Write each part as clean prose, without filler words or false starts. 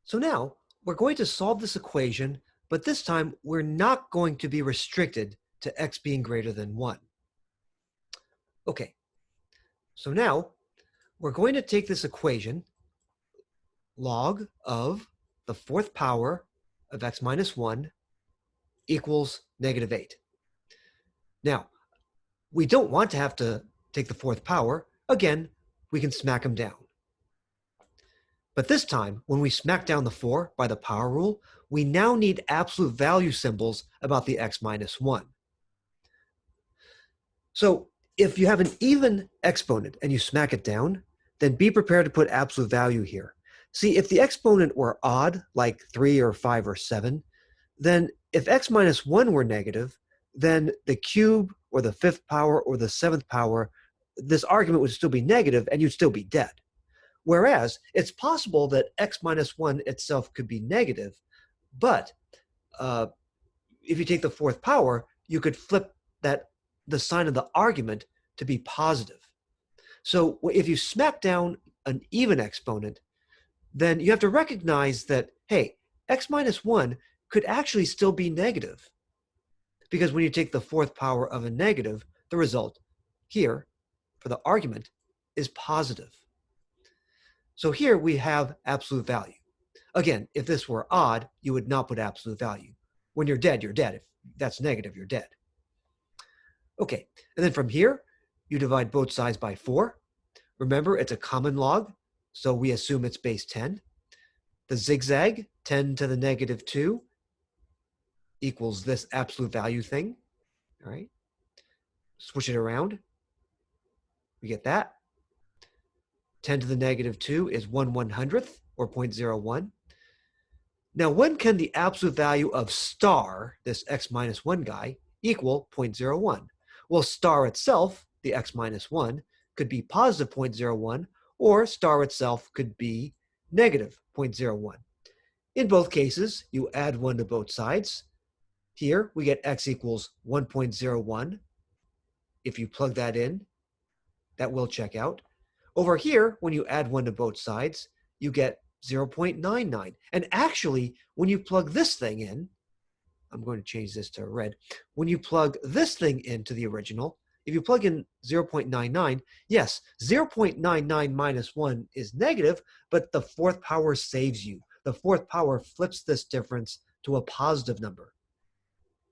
So now we're going to solve this equation, but this time we're not going to be restricted to x being greater than 1. Okay, so now we're going to take this equation, log of the fourth power of x minus 1 equals negative 8. Now, we don't want to have to take the fourth power. Again, we can smack them down. But this time, when we smack down the 4 by the power rule, we now need absolute value symbols about the x minus 1. So if you have an even exponent and you smack it down, then be prepared to put absolute value here. See, if the exponent were odd, like 3 or 5 or 7, then if x minus 1 were negative, then the cube or the fifth power or the seventh power, this argument would still be negative and you'd still be dead. Whereas it's possible that x minus 1 itself could be negative, but if you take the fourth power, you could flip the sign of the argument to be positive. So if you smack down an even exponent, then you have to recognize that, hey, x minus 1 could actually still be negative. Because when you take the fourth power of a negative, the result here for the argument is positive. So here we have absolute value. Again, if this were odd, you would not put absolute value. When you're dead, you're dead. If that's negative, you're dead. Okay, and then from here, you divide both sides by 4. Remember, it's a common log, so we assume it's base 10. The zigzag, 10 to the negative 2, equals this absolute value thing. All right, switch it around. We get that. 10 to the negative 2 is 1/100th, or 0.01. Now, when can the absolute value of star, this x minus 1 guy, equal 0.01? Well, star itself, the x minus 1, could be positive 0.01, or star itself could be negative 0.01. In both cases, you add 1 to both sides. Here, we get x equals 1.01. If you plug that in, that will check out. Over here, when you add 1 to both sides, you get 0.99. And actually, when you plug this thing in, I'm going to change this to red. When you plug this thing into the original, if you plug in 0.99, yes, 0.99 minus 1 is negative, but the fourth power saves you. The fourth power flips this difference to a positive number.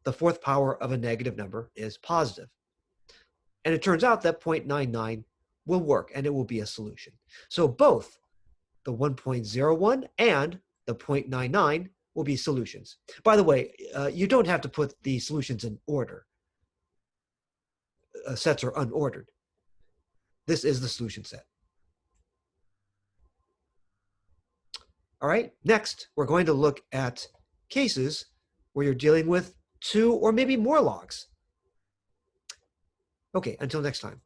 The fourth power of a negative number is positive. And it turns out that 0.99 will work, and it will be a solution. So both the 1.01 and the 0.99 will be solutions. By the way, you don't have to put the solutions in order. Sets are unordered. This is the solution set. All right, next, we're going to look at cases where you're dealing with 2 or maybe more logs. Okay, until next time.